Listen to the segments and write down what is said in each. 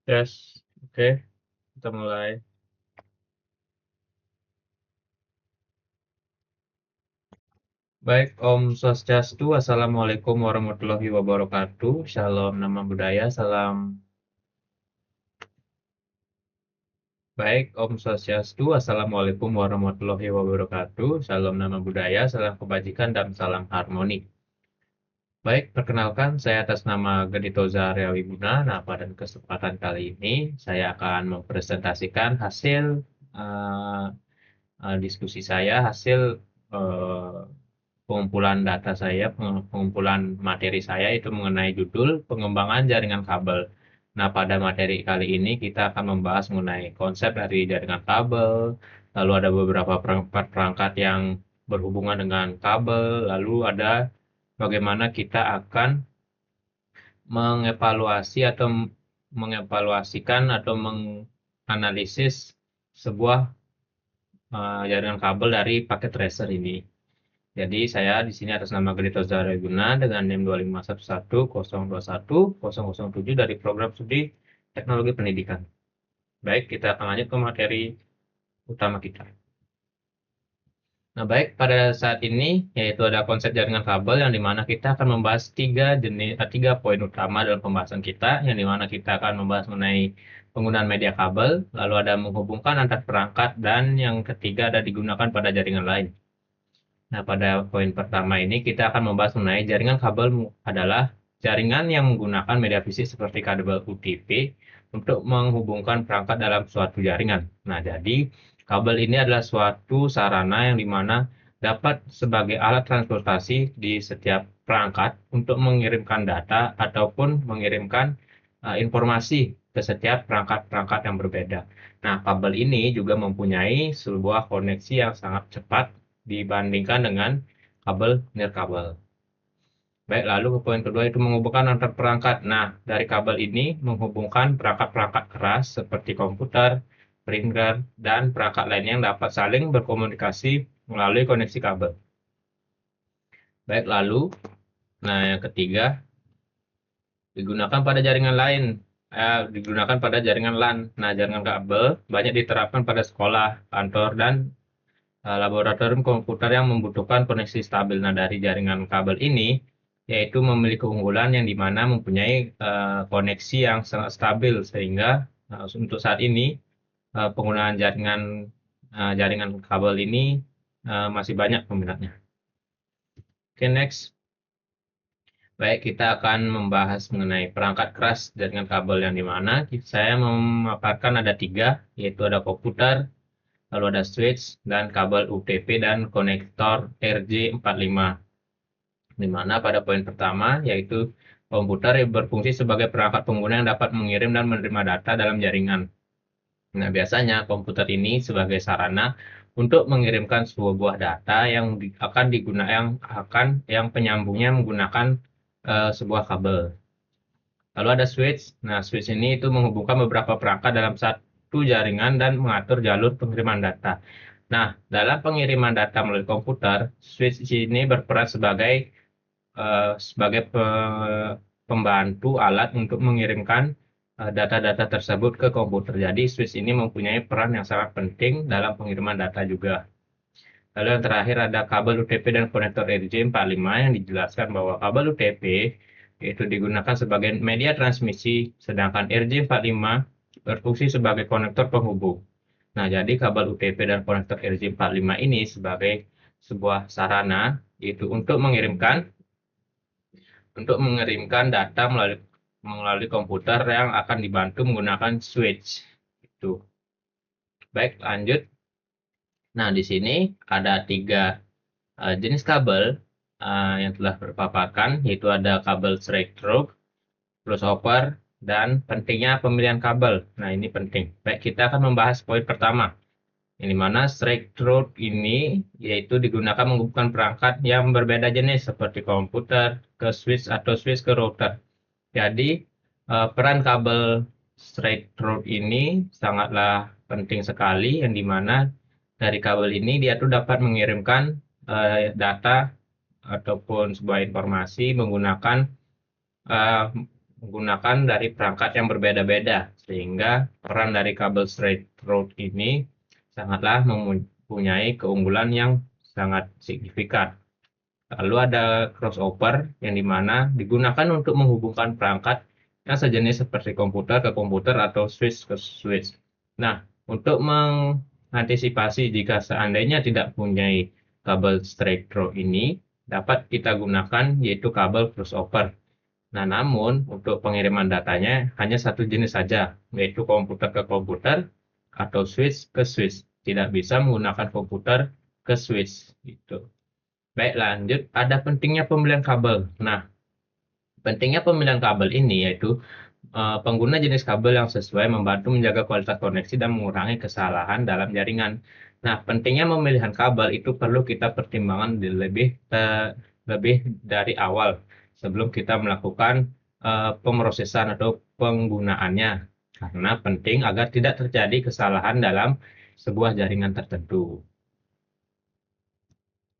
Yes, oke, kita mulai. Baik, Om Swastiastu, Assalamualaikum warahmatullahi wabarakatuh. Shalom, nama budaya, salam. Baik, Om Swastiastu, Assalamualaikum warahmatullahi wabarakatuh. Shalom, nama budaya, salam kebajikan, dan salam harmoni. Baik, perkenalkan saya atas nama Gedito Zahrel Wiguna. Nah, pada kesempatan kali ini saya akan mempresentasikan hasil eh, diskusi saya, hasil eh, pengumpulan data saya, pengumpulan materi saya itu mengenai judul pengembangan jaringan kabel. Nah, pada materi kali ini kita akan membahas mengenai konsep dari jaringan kabel, lalu ada beberapa perangkat-perangkat yang berhubungan dengan kabel, lalu ada bagaimana kita akan mengevaluasi atau mengevaluasikan atau menganalisis sebuah jaringan kabel dari paket tracer ini. Jadi saya di sini atas nama Gelito Zahraguna dengan NIM 25110210007 dari program studi Teknologi Pendidikan. Baik, kita akan lanjut ke materi utama kita. Nah, baik, pada saat ini yaitu ada konsep jaringan kabel yang dimana kita akan membahas tiga poin utama dalam pembahasan kita, yang dimana kita akan membahas mengenai penggunaan media kabel, lalu ada menghubungkan antar perangkat, dan yang ketiga ada digunakan pada jaringan lain. Nah, pada poin pertama ini kita akan membahas mengenai jaringan kabel adalah jaringan yang menggunakan media fisik seperti kabel UTP untuk menghubungkan perangkat dalam suatu jaringan. Nah, jadi kabel ini adalah suatu sarana yang dimana dapat sebagai alat transportasi di setiap perangkat untuk mengirimkan data ataupun mengirimkan informasi ke setiap perangkat-perangkat yang berbeda. Nah, kabel ini juga mempunyai sebuah koneksi yang sangat cepat dibandingkan dengan kabel nirkabel. Baik, lalu ke poin kedua itu menghubungkan antar perangkat. Nah, dari kabel ini menghubungkan perangkat-perangkat keras seperti komputer, printer, dan perangkat lainnya yang dapat saling berkomunikasi melalui koneksi kabel. Baik, lalu, nah yang ketiga, digunakan pada jaringan lain, digunakan pada jaringan LAN. Nah, jaringan kabel banyak diterapkan pada sekolah, kantor, dan laboratorium komputer yang membutuhkan koneksi stabil. Nah, dari jaringan kabel ini, yaitu memiliki keunggulan yang dimana mempunyai koneksi yang sangat stabil, sehingga untuk saat ini penggunaan jaringan kabel ini masih banyak peminatnya. Oke, next. Baik, kita akan membahas mengenai perangkat keras jaringan kabel yang dimana saya memaparkan ada tiga, yaitu ada komputer, lalu ada switch, dan kabel UTP dan konektor RJ45. Di mana pada poin pertama, yaitu komputer yang berfungsi sebagai perangkat pengguna yang dapat mengirim dan menerima data dalam jaringan. Nah, biasanya komputer ini sebagai sarana untuk mengirimkan sebuah data yang akan digunakan yang penyambungnya menggunakan sebuah kabel. Lalu ada switch. Nah, switch ini itu menghubungkan beberapa perangkat dalam satu jaringan dan mengatur jalur pengiriman data. Nah, dalam pengiriman data melalui komputer, switch ini berperan sebagai pembantu alat untuk mengirimkan data-data tersebut ke komputer. Jadi, switch ini mempunyai peran yang sangat penting dalam pengiriman data juga. Lalu yang terakhir ada kabel UTP dan konektor RJ45 yang dijelaskan bahwa kabel UTP itu digunakan sebagai media transmisi, sedangkan RJ45 berfungsi sebagai konektor penghubung. Nah, jadi kabel UTP dan konektor RJ45 ini sebagai sebuah sarana itu untuk mengirimkan data melalui komputer yang akan dibantu menggunakan switch. Itu. Baik, lanjut. Nah, di sini ada tiga jenis kabel yang telah berpaparkan, yaitu ada kabel straight through, crossover, dan pentingnya pemilihan kabel. Nah, ini penting. Baik, kita akan membahas poin pertama, yang dimana straight through ini yaitu digunakan menghubungkan perangkat yang berbeda jenis seperti komputer ke switch atau switch ke router. Jadi, peran kabel straight through ini sangatlah penting sekali, yang dimana dari kabel ini dia tuh dapat mengirimkan data ataupun sebuah informasi menggunakan menggunakan dari perangkat yang berbeda-beda, sehingga peran dari kabel straight through ini sangatlah mempunyai keunggulan yang sangat signifikan. Lalu ada crossover yang dimana digunakan untuk menghubungkan perangkat yang sejenis seperti komputer ke komputer atau switch ke switch. Nah, untuk mengantisipasi jika seandainya tidak punya kabel straight through ini, dapat kita gunakan yaitu kabel crossover. Nah, namun untuk pengiriman datanya hanya satu jenis saja, yaitu komputer ke komputer atau switch ke switch. Tidak bisa menggunakan komputer ke switch gitu. Baik, lanjut. Ada pentingnya pemilihan kabel. Nah, pentingnya pemilihan kabel ini yaitu pengguna jenis kabel yang sesuai membantu menjaga kualitas koneksi dan mengurangi kesalahan dalam jaringan. Nah, pentingnya pemilihan kabel itu perlu kita pertimbangkan lebih dari awal sebelum kita melakukan pemrosesan atau penggunaannya. Karena penting agar tidak terjadi kesalahan dalam sebuah jaringan tertentu.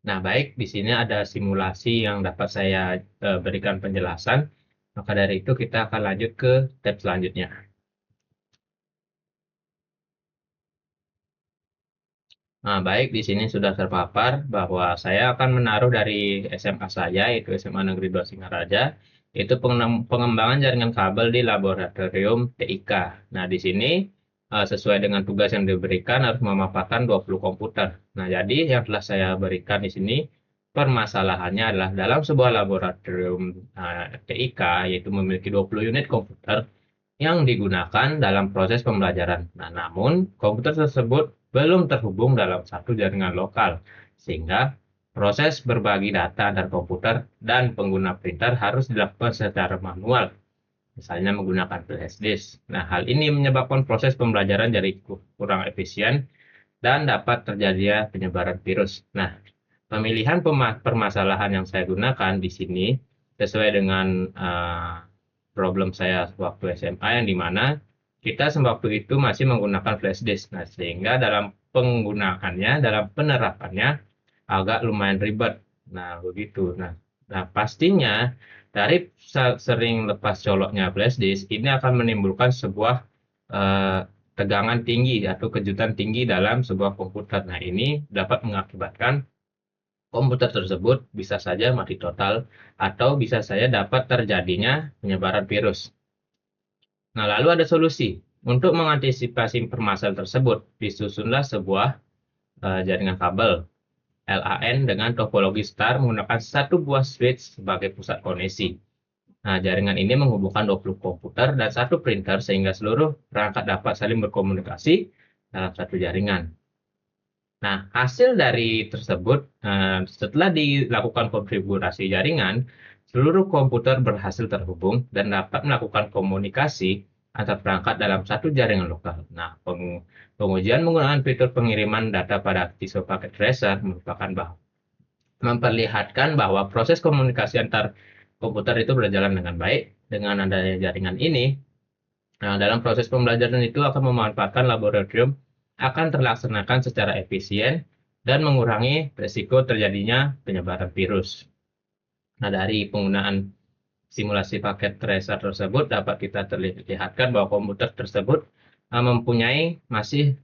Nah, baik, di sini ada simulasi yang dapat saya berikan penjelasan. Maka dari itu kita akan lanjut ke tab selanjutnya. Nah, baik, di sini sudah terpapar bahwa saya akan menaruh dari SMA saya, yaitu SMA Negeri 2 Singaraja, itu pengembangan jaringan kabel di laboratorium TIK. Nah, di sini sesuai dengan tugas yang diberikan harus memaparkan 20 komputer. Nah, jadi yang telah saya berikan di sini permasalahannya adalah dalam sebuah laboratorium TIK, yaitu memiliki 20 unit komputer yang digunakan dalam proses pembelajaran. Nah, namun komputer tersebut belum terhubung dalam satu jaringan lokal, sehingga proses berbagi data antar komputer dan pengguna printer harus dilakukan secara manual, misalnya menggunakan flash disk. Nah, hal ini menyebabkan proses pembelajaran jadi kurang efisien dan dapat terjadi penyebaran virus. Nah, pemilihan permasalahan yang saya gunakan di sini sesuai dengan problem saya waktu SMA yang dimana kita sewaktu itu masih menggunakan flash disk. Nah, sehingga dalam penggunaannya, dalam penerapannya agak lumayan ribet. Nah, begitu. Nah, pastinya dari sering lepas coloknya flash disk ini akan menimbulkan sebuah tegangan tinggi atau kejutan tinggi dalam sebuah komputer. Nah, ini dapat mengakibatkan komputer tersebut bisa saja mati total atau bisa saja dapat terjadinya penyebaran virus. Nah, lalu ada solusi. Untuk mengantisipasi permasalahan tersebut, disusunlah sebuah jaringan kabel LAN dengan topologi star menggunakan satu buah switch sebagai pusat koneksi. Nah, jaringan ini menghubungkan 20 komputer dan satu printer sehingga seluruh perangkat dapat saling berkomunikasi dalam satu jaringan. Nah, hasil dari tersebut, setelah dilakukan konfigurasi jaringan, seluruh komputer berhasil terhubung dan dapat melakukan komunikasi antar perangkat dalam satu jaringan lokal. Nah, pengujian menggunakan fitur pengiriman data pada ISO packet tracer memperlihatkan bahwa proses komunikasi antar komputer itu berjalan dengan baik. Dengan adanya jaringan ini, dalam proses pembelajaran itu akan memanfaatkan laboratorium akan terlaksanakan secara efisien dan mengurangi risiko terjadinya penyebaran virus. Nah, dari penggunaan simulasi paket tracer tersebut dapat kita terlihatkan bahwa komputer tersebut masih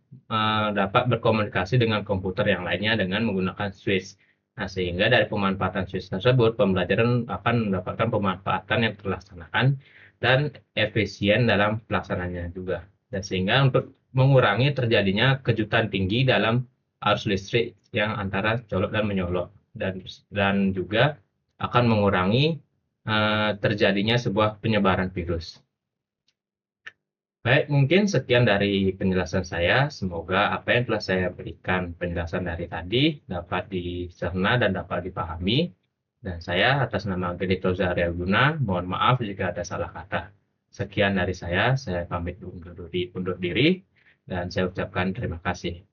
dapat berkomunikasi dengan komputer yang lainnya dengan menggunakan switch. Nah, sehingga dari pemanfaatan switch tersebut, pembelajaran akan mendapatkan pemanfaatan yang terlaksanakan dan efisien dalam pelaksanaannya juga. Dan sehingga untuk mengurangi terjadinya kejutan tinggi dalam arus listrik yang antara colok dan menyolok. Dan juga akan mengurangi terjadinya sebuah penyebaran virus. Baik, mungkin sekian dari penjelasan saya. Semoga apa yang telah saya berikan penjelasan dari tadi dapat dicerna dan dapat dipahami. Dan saya atas nama Genito Zahriel Guna, mohon maaf jika ada salah kata. Sekian dari saya pamit undur diri, dan saya ucapkan terima kasih.